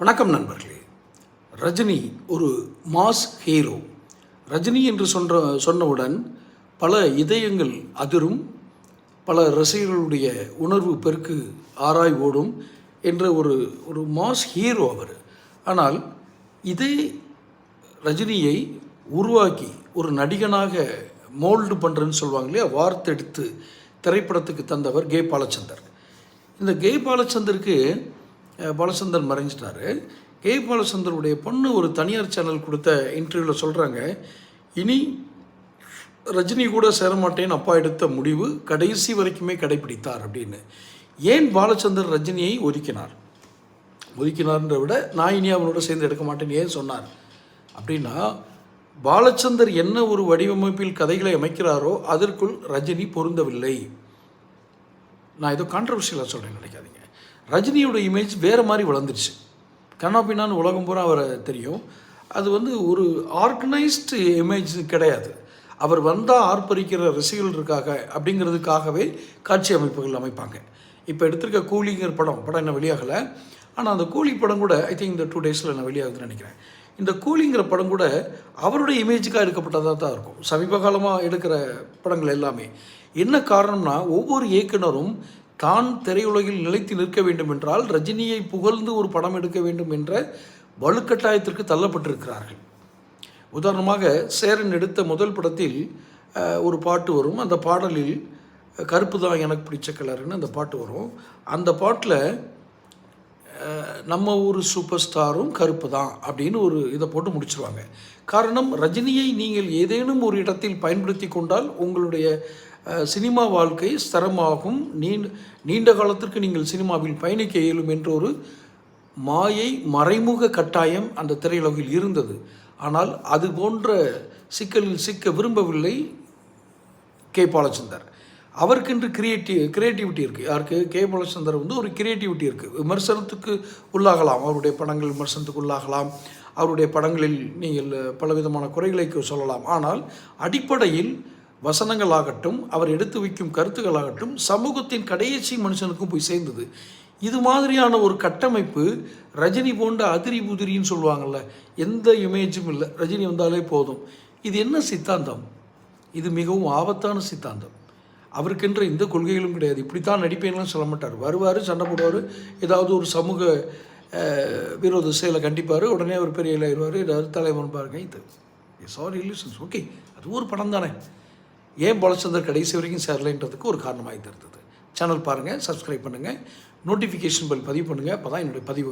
வணக்கம் நண்பர்களே. ரஜினி ஒரு மாஸ் ஹீரோ. ரஜினி என்று சொன்னவுடன் பல இதயங்கள் அதிரும், பல ரசிகர்களுடைய உணர்வு பெருக்கு ஆராய் ஓடும் என்ற ஒரு மாஸ் ஹீரோ அவர். ஆனால் இதே ரஜினியை உருவாக்கி ஒரு நடிகனாக மோல்டு பண்ணுறேன்னு சொல்லுவாங்க இல்லையா, வார்த்தெடுத்து திரைப்படத்துக்கு தந்தவர் கே பாலச்சந்தர். இந்த கே பாலச்சந்தருக்கு பாலச்சந்தர் மறைஞ்சிட்டார். கே பாலச்சந்தருடைய பொண்ணு ஒரு தனியார் சேனல் கொடுத்த இன்டர்வியூவில் சொல்கிறாங்க, இனி ரஜினி கூட சேரமாட்டேன்னு அப்பா எடுத்த முடிவு கடைசி வரைக்குமே கடைபிடித்தார் அப்படின்னு. ஏன் பாலச்சந்தர் ரஜினியை ஒதுக்கினார்ன்ற விட நான் இனி அவனோட சேர்ந்து எடுக்க மாட்டேன்னு ஏன் சொன்னார் அப்படின்னா, பாலச்சந்தர் என்ன ஒரு வடிவமைப்பில் கதைகளை அமைக்கிறாரோ அதற்குள் ரஜினி பொருந்தவில்லை. நான் ஏதோ கான்ட்ரவர்ஷியலாக சொல்கிறேன் நினைக்காதீங்க. ரஜினியோட இமேஜ் வேறு மாதிரி வளர்ந்துருச்சு. கண்ணாபின்னான்னு உலகம் பூரா அவரை தெரியும். அது ஒரு ஆர்கனைஸ்டு இமேஜ் கிடையாது. அவர் வந்தால் ஆர்ப்பரிக்கிற ரசிகர்கள் இருக்காக அப்படிங்கிறதுக்காகவே காட்சி அமைப்புகள் அமைப்பாங்க. இப்போ எடுத்திருக்க கூலிங்கிற படம் என்ன வெளியாகலை. ஆனால் அந்த கூலி படம் கூட ஐ திங்க் இந்த 2 days நான் வெளியாகுதுன்னு நினைக்கிறேன். இந்த கூலிங்கிற படம் கூட அவருடைய இமேஜுக்காக எடுக்கப்பட்டதாக தான் இருக்கும். சமீப காலமாக எடுக்கிற படங்கள் எல்லாமே என்ன காரணம்னா, ஒவ்வொரு இயக்குனரும் தான் திரையுலகில் நிலைத்து நிற்க வேண்டும் என்றால் ரஜினியை புகழ்ந்து ஒரு படம் எடுக்க வேண்டும் என்ற வலுக்கட்டாயத்திற்கு தள்ளப்பட்டிருக்கிறார்கள். உதாரணமாக சேரன் எடுத்த முதல் படத்தில் ஒரு பாட்டு வரும். அந்த பாடலில் கருப்பு தான் எனக்கு பிடிச்ச கலர்னு அந்த பாட்டு வரும். அந்த பாட்டில் நம்ம ஊர் சூப்பர் ஸ்டாரும் கருப்பு தான் அப்படின்னு ஒரு இதை போட்டு முடிச்சிருவாங்க. காரணம், ரஜினியை நீங்கள் ஏதேனும் ஒரு இடத்தில் பயன்படுத்தி கொண்டால் உங்களுடைய சினிமா வாழ்க்கை ஸ்திரமாகும், நீண்ட காலத்திற்கு நீங்கள் சினிமாவில் பயணிக்க இயலும் என்ற ஒரு மாயை மறைமுக கட்டாயம் அந்த திரையுலகில் இருந்தது. ஆனால் அது போன்ற சிக்கலில் சிக்க விரும்பவில்லை கே பாலச்சந்தர். அவருக்கென்று கிரியேட்டிவிட்டி இருக்குது. யாருக்கு? கே பாலச்சந்தர் ஒரு கிரியேட்டிவிட்டி இருக்குது. விமர்சனத்துக்கு உள்ளாகலாம், அவருடைய படங்கள் விமர்சனத்துக்கு உள்ளாகலாம், அவருடைய படங்களில் நீங்கள் பலவிதமான குறைகளை சொல்லலாம். ஆனால் அடிப்படையில் வசனங்களாகட்டும், அவர் எடுத்து வைக்கும் கருத்துக்களாகட்டும் சமூகத்தின் கடைசி மனுஷனுக்கும் போய் சேர்ந்தது. இது மாதிரியான ஒரு கட்டமைப்பு ரஜினி போன்ற அதிரி புதிரின்னு சொல்லுவாங்கள்ல, எந்த இமேஜும் இல்லை, ரஜினி வந்தாலே போதும். இது என்ன சித்தாந்தம்? இது மிகவும் ஆபத்தான சித்தாந்தம். அவருக்கென்ற எந்த கொள்கைகளும் கிடையாது. இப்படித்தான் நடிப்பேன்லாம் சொல்ல மாட்டார். வருவார், சண்டை போடுவார், ஏதாவது ஒரு சமூக விரோத செயலை கண்டிப்பார், உடனே அவர் பெரிய இல்லாயிருவார், ஏதாவது தலைவன் பாருங்க. இது சாரி இல்லிஷன்ஸ் ஓகே, அது ஒரு படம் தானே. ஏன் பாலச்சந்தர் கடைசி வரைக்கும் சேரலைன்றதுக்கு ஒரு காரணமாக இருந்தது. சேனல் பாருங்கள், சப்ஸ்கிரைப் பண்ணுங்கள், நோட்டிஃபிகேஷன் பெல் பதிவு பண்ணுங்கள். அப்போ தான் என்னுடைய பதிவு